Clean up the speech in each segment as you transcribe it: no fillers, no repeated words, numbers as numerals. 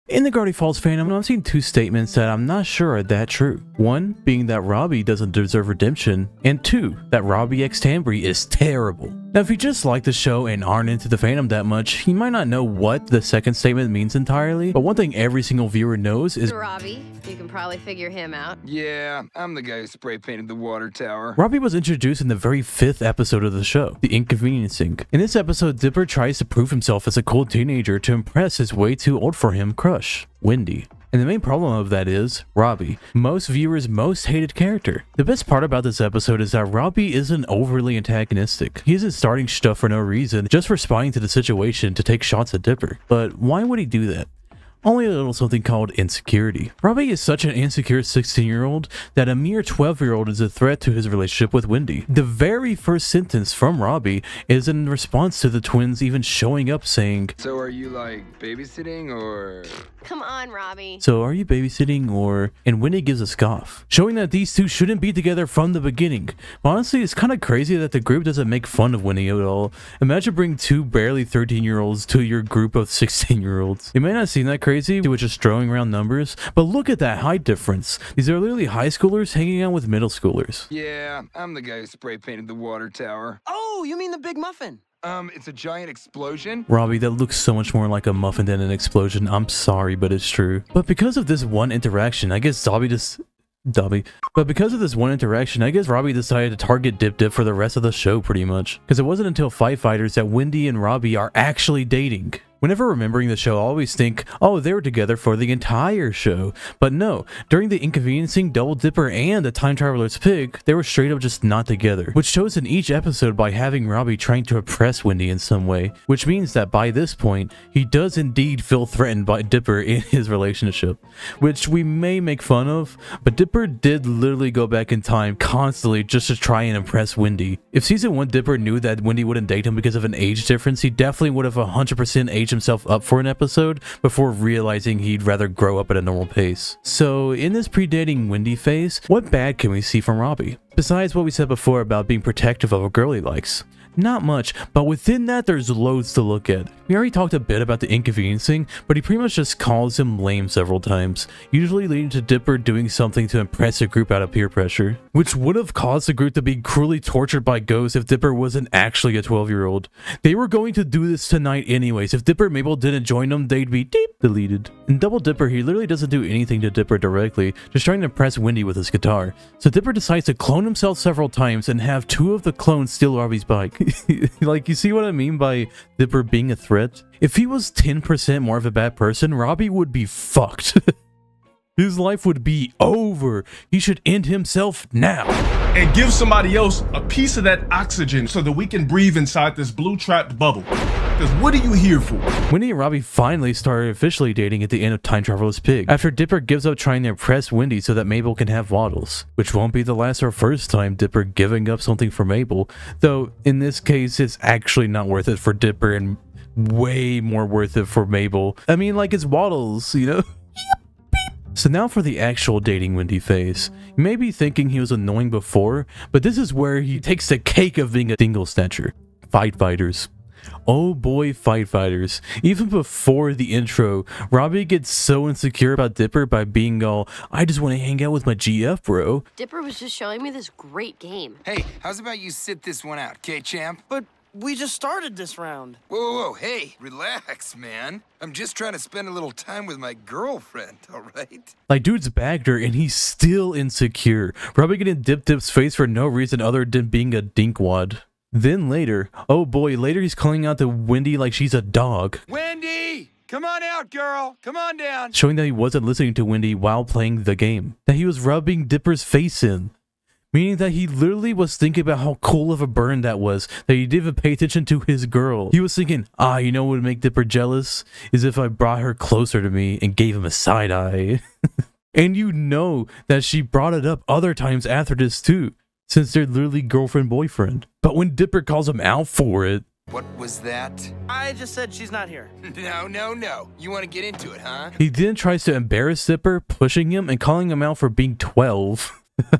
In the Gravity Falls fandom, I've seen two statements that I'm not sure are that true. One being that Robbie doesn't deserve redemption, and two, that Robbie X Tambry is terrible. Now, if you just like the show and aren't into the fandom that much, you might not know what the second statement means entirely, but one thing every single viewer knows is Robbie. You can probably figure him out. Yeah, I'm the guy who spray painted the water tower. Robbie was introduced in the very 5th episode of the show, The Inconveniencing. In this episode, Dipper tries to prove himself as a cool teenager to impress his way too old for him crush, Wendy. And the main problem of that is Robbie, most viewers' most hated character. The best part about this episode is that Robbie isn't overly antagonistic. He isn't starting stuff for no reason, just responding to the situation to take shots at Dipper. But why would he do that? Only a little something called insecurity. Robbie is such an insecure 16-year-old that a mere 12-year-old is a threat to his relationship with Wendy. The very first sentence from Robbie is in response to the twins even showing up saying, "So are you like babysitting or?" Come on, Robbie. "So are you babysitting or?" And Wendy gives a scoff, showing that these two shouldn't be together from the beginning. But honestly, it's kind of crazy that the group doesn't make fun of Wendy at all. Imagine bringing two barely 13-year-olds to your group of 16-year-olds. It may not seem that crazy with just throwing around numbers, but look at that height difference. These are literally high schoolers hanging out with middle schoolers. Yeah, I'm the guy who spray painted the water tower. Oh, you mean the big muffin? It's a giant explosion? Robbie, that looks so much more like a muffin than an explosion. I'm sorry, but it's true. But because of this one interaction, I guess Robbie decided to target Dip Dip for the rest of the show pretty much. Because it wasn't until Fight Fighters that Wendy and Robbie are actually dating. Whenever remembering the show, I always think, oh, they were together for the entire show. But no, during the Inconveniencing, Double Dipper, and the Time Traveler's Pig, they were straight up just not together. Which shows in each episode by having Robbie trying to oppress Wendy in some way. Which means that by this point, he does indeed feel threatened by Dipper in his relationship. Which we may make fun of, but Dipper did literally go back in time constantly just to try and impress Wendy. If Season 1 Dipper knew that Wendy wouldn't date him because of an age difference, he definitely would have 100% aged himself up for an episode before realizing he'd rather grow up at a normal pace. So in this pre-dating Wendy phase, what bad can we see from Robbie? Besides what we said before about being protective of a girl he likes. Not much, but within that there's loads to look at. We already talked a bit about the Inconveniencing, but he pretty much just calls him lame several times, usually leading to Dipper doing something to impress a group out of peer pressure, which would have caused the group to be cruelly tortured by ghosts if Dipper wasn't actually a 12-year-old. They were going to do this tonight anyways. If Dipper and Mabel didn't join them, they'd be deleted. In Double Dipper, he literally doesn't do anything to Dipper directly, just trying to impress Wendy with his guitar. So Dipper decides to clone himself several times and have two of the clones steal Robbie's bike. Like, you see what I mean by Dipper being a threat? If he was 10% more of a bad person, Robbie would be fucked. His life would be over. He should end himself now. And give somebody else a piece of that oxygen so that we can breathe inside this blue trapped bubble. Because what are you here for? Wendy and Robbie finally started officially dating at the end of Time Traveler's Pig, after Dipper gives up trying to impress Wendy so that Mabel can have waddles. Which won't be the last or first time Dipper giving up something for Mabel, though in this case it's actually not worth it for Dipper and way more worth it for Mabel. I mean, like, it's waddles, you know? So now for the actual dating Wendy phase. You may be thinking he was annoying before, but this is where he takes the cake of being a dingle snatcher. Fight Fighters. Oh boy, Fight Fighters. Even before the intro, Robbie gets so insecure about Dipper by being all, I just want to hang out with my GF, bro. Dipper was just showing me this great game. Hey, how's about you sit this one out, okay, champ? But we just started this round. Whoa, hey, relax, man. I'm just trying to spend a little time with my girlfriend, all right? Like, dude's bagged her and he's still insecure. Robbie getting Dip's face for no reason other than being a dinkwad. Then later, oh boy, later he's calling out to Wendy like she's a dog. Wendy! Come on out, girl! Come on down! Showing that he wasn't listening to Wendy while playing the game. That he was rubbing Dipper's face in. Meaning that he literally was thinking about how cool of a burn that was, that he didn't even pay attention to his girl. He was thinking, you know what would make Dipper jealous? Is if I brought her closer to me and gave him a side eye. And you know that she brought it up other times after this too, since they're literally girlfriend-boyfriend. But when Dipper calls him out for it... What was that? I just said she's not here. No. You want to get into it, huh? He then tries to embarrass Dipper, pushing him and calling him out for being 12.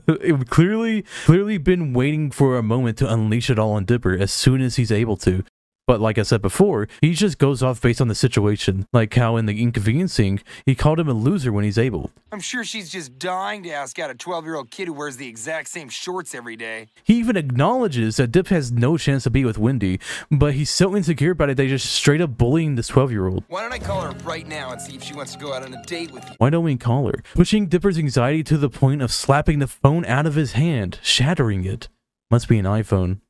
It clearly been waiting for a moment to unleash it all on Dipper as soon as he's able to. But like I said before, he just goes off based on the situation, like how in the inconveniencing, he called him a loser when he's able. I'm sure she's just dying to ask out a 12-year-old kid who wears the exact same shorts every day. He even acknowledges that Dip has no chance to be with Wendy, but he's so insecure about it they just straight up bullying this 12-year-old. Why don't I call her right now and see if she wants to go out on a date with you? Why don't we call her? Pushing Dipper's anxiety to the point of slapping the phone out of his hand, shattering it. Must be an iPhone.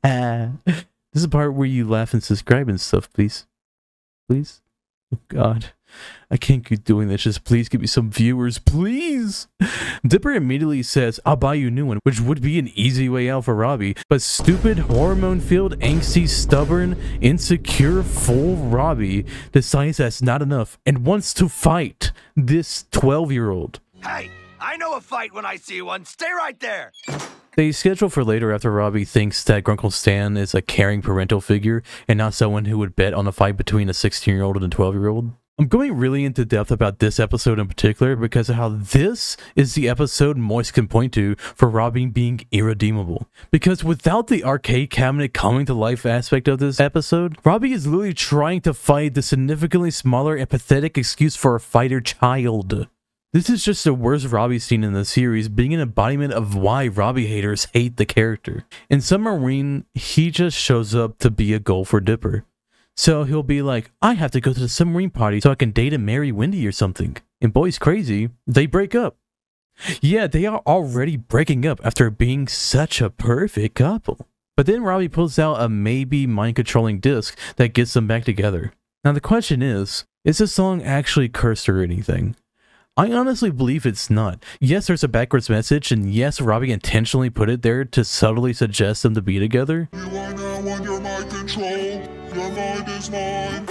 This is the part where you laugh and subscribe and stuff, please. Please? Oh God. I can't keep doing this. Just please give me some viewers, please. Dipper immediately says, I'll buy you a new one, which would be an easy way out for Robbie. But stupid, hormone-filled, angsty, stubborn, insecure, full Robbie decides that's not enough and wants to fight this 12-year-old. Hey, I know a fight when I see one. Stay right there. They schedule for later after Robbie thinks that Grunkle Stan is a caring parental figure and not someone who would bet on a fight between a 16-year-old and a 12-year-old. I'm going really into depth about this episode in particular because of how this is the episode Moist can point to for Robbie being irredeemable. Because without the arcade cabinet coming to life aspect of this episode, Robbie is literally trying to fight the significantly smaller and pathetic excuse for a fighter child. This is just the worst Robbie scene in the series, being an embodiment of why Robbie haters hate the character. In Submarine, he just shows up to be a goal for Dipper. So he'll be like, I have to go to the submarine party so I can date and marry Wendy or something. In Boys Crazy, they break up. Yeah, they are already breaking up after being such a perfect couple. But then Robbie pulls out a maybe mind-controlling disc that gets them back together. Now the question is this song actually cursed or anything? I honestly believe it's not. Yes, there's a backwards message, and yes, Robbie intentionally put it there to subtly suggest them to be together. You are now under my control. Your mind is mine.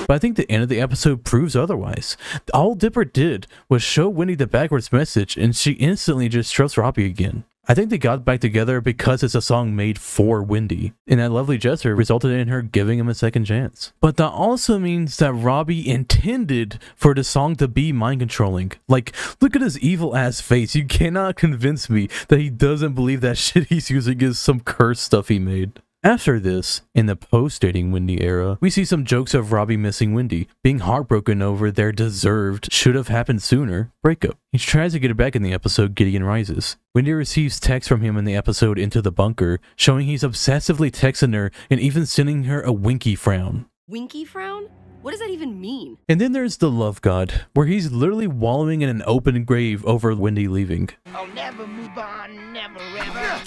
But I think the end of the episode proves otherwise. All Dipper did was show Wendy the backwards message, and she instantly just trusts Robbie again. I think they got back together because it's a song made for Wendy, and that lovely gesture resulted in her giving him a second chance. But that also means that Robbie intended for the song to be mind-controlling. Like, look at his evil-ass face. You cannot convince me that he doesn't believe that shit he's using is some cursed stuff he made. After this, in the post-dating Wendy era, we see some jokes of Robbie missing Wendy, being heartbroken over their deserved, should-have-happened-sooner breakup. He tries to get her back in the episode Gideon Rises. Wendy receives text from him in the episode Into the Bunker, showing he's obsessively texting her and even sending her a winky frown. Winky frown? What does that even mean? And then there's the Love God, where he's literally wallowing in an open grave over Wendy leaving. I'll never move on, never ever.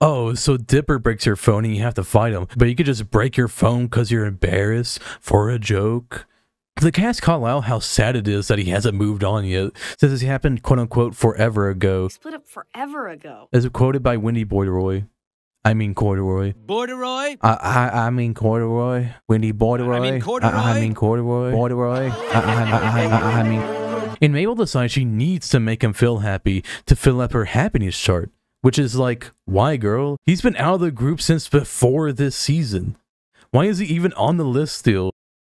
Oh, so Dipper breaks your phone and you have to fight him, but you could just break your phone because you're embarrassed for a joke? The cast call out how sad it is that he hasn't moved on yet, since this happened quote-unquote forever ago. Split up forever ago. As quoted by Wendy Corduroy. I mean Corduroy. Borderoy? I mean Corduroy. Wendy Borderoy. I mean Corduroy. I mean Corduroy. Borderoy. I mean... And Mabel decides she needs to make him feel happy to fill up her happiness chart. Which is like, why, girl? He's been out of the group since before this season. Why is he even on the list still?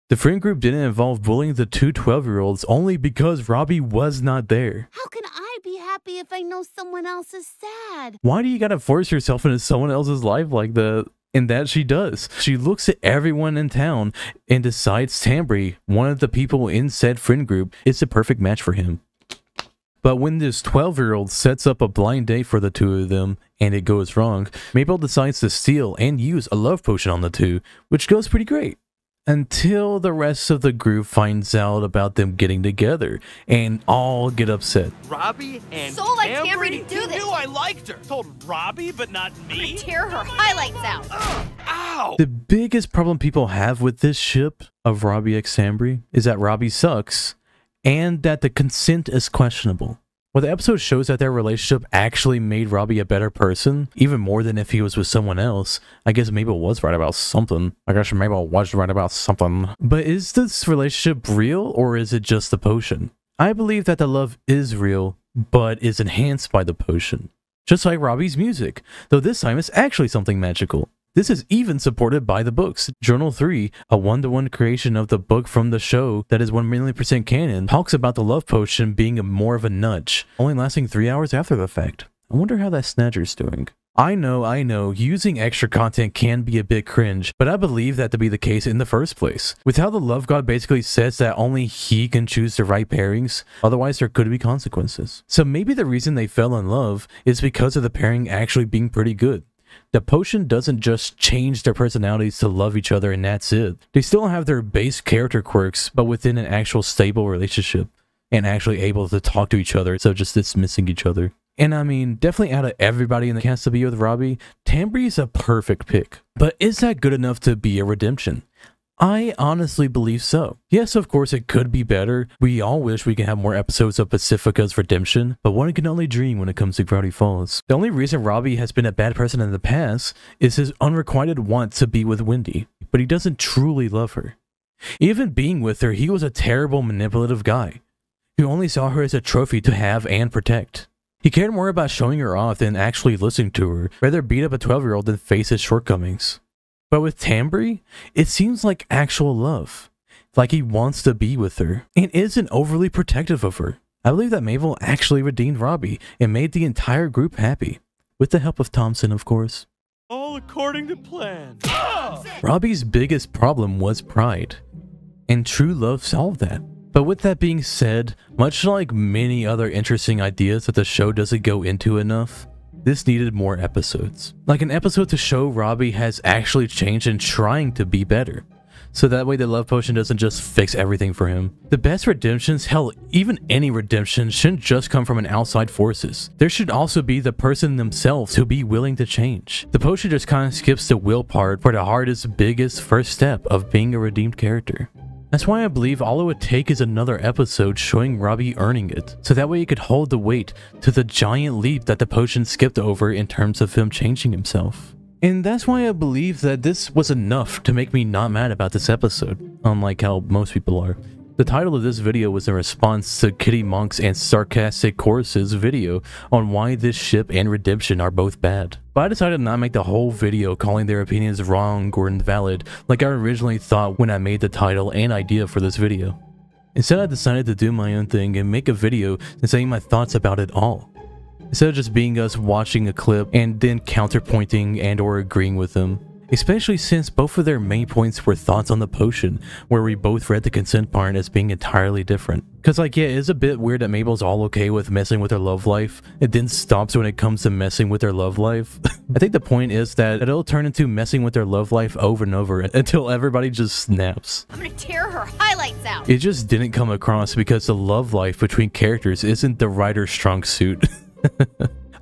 The friend group didn't involve bullying the two 12-year-olds only because Robbie was not there. How can I be happy if I know someone else is sad? Why do you gotta force yourself into someone else's life like that? And that she does. She looks at everyone in town and decides Tambry, one of the people in said friend group, is the perfect match for him. But when this 12-year-old sets up a blind date for the two of them, and it goes wrong, Mabel decides to steal and use a love potion on the two, which goes pretty great. Until the rest of the group finds out about them getting together, and all get upset. Robbie and So like Tambry to do You this. knew I liked her. Told Robbie, but not me. Tear her highlights out. Ow! The biggest problem people have with this ship of Robbie X Tambry is that Robbie sucks, and that the consent is questionable. Well, the episode shows that their relationship actually made Robbie a better person, even more than if he was with someone else. I guess Mabel was right about something. But is this relationship real, or is it just the potion? I believe that the love is real, but is enhanced by the potion. Just like Robbie's music, though this time it's actually something magical. This is even supported by the books. Journal 3, a one-to-one creation of the book from the show that is 1,000,000% canon, talks about the love potion being more of a nudge, only lasting 3 hours after the fact. I wonder how that Snatcher's doing. I know, using extra content can be a bit cringe, but I believe that to be the case in the first place. With how the love god basically says that only he can choose the right pairings, otherwise there could be consequences. So maybe the reason they fell in love is because of the pairing actually being pretty good. The potion doesn't just change their personalities to love each other and that's it. They still have their base character quirks, but within an actual stable relationship, and actually able to talk to each other, so just dismissing each other. And I mean, definitely out of everybody in the cast to be with Robbie, Tambry is a perfect pick. But is that good enough to be a redemption? I honestly believe so. Yes, of course it could be better. We all wish we could have more episodes of Pacifica's redemption, but one can only dream when it comes to Gravity Falls. The only reason Robbie has been a bad person in the past is his unrequited want to be with Wendy, but he doesn't truly love her. Even being with her, he was a terrible manipulative guy who only saw her as a trophy to have and protect. He cared more about showing her off than actually listening to her, rather beat up a 12-year-old than face his shortcomings. But with Tambry, it seems like actual love. Like he wants to be with her, and isn't overly protective of her. I believe that Mabel actually redeemed Robbie, and made the entire group happy. With the help of Thompson, of course. All according to plan. Robbie's biggest problem was pride, and true love solved that. But with that being said, much like many other interesting ideas that the show doesn't go into enough, this needed more episodes. Like an episode to show Robbie has actually changed and trying to be better. So that way the love potion doesn't just fix everything for him. The best redemptions, hell, even any redemption, shouldn't just come from an outside forces. There should also be the person themselves who be willing to change. The potion just kind of skips the will part for the hardest, biggest first step of being a redeemed character. That's why I believe all it would take is another episode showing Robbie earning it, so that way he could hold the weight to the giant leap that the potion skipped over in terms of him changing himself. And that's why I believe that this was enough to make me not mad about this episode, unlike how most people are. The title of this video was in response to Kitty Monk's and Sarcastic Chorus's video on why this ship and redemption are both bad. But I decided to not make the whole video calling their opinions wrong or invalid like I originally thought when I made the title and idea for this video. Instead, I decided to do my own thing and make a video and saying my thoughts about it all, instead of just being us watching a clip and then counterpointing and or agreeing with them. Especially since both of their main points were thoughts on the potion, where we both read the consent part as being entirely different. Cause like, yeah, it's a bit weird that Mabel's all okay with messing with her love life, and then stops when it comes to messing with her love life. I think the point is that it'll turn into messing with their love life over and over until everybody just snaps. I'm gonna tear her highlights out. It just didn't come across because the love life between characters isn't the writer's strong suit.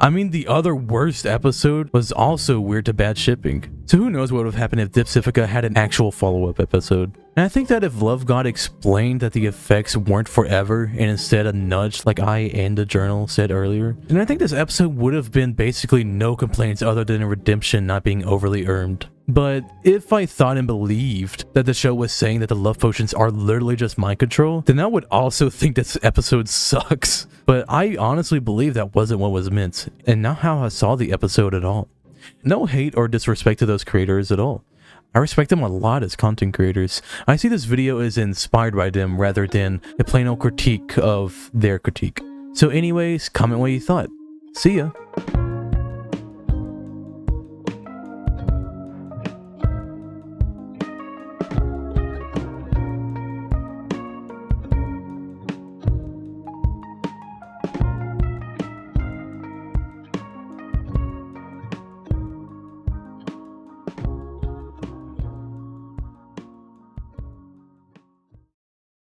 I mean, the other worst episode was also weird to bad shipping. So who knows what would have happened if Pacifica had an actual follow-up episode. And I think that if Love God explained that the effects weren't forever and instead a nudge like I and the journal said earlier, then I think this episode would have been basically no complaints other than redemption not being overly earned. But if I thought and believed that the show was saying that the love potions are literally just mind control, then I would also think this episode sucks. But I honestly believe that wasn't what was meant, and not how I saw the episode at all. No hate or disrespect to those creators at all. I respect them a lot as content creators. I see this video as inspired by them rather than a plain old critique of their critique. So anyways, comment what you thought. See ya!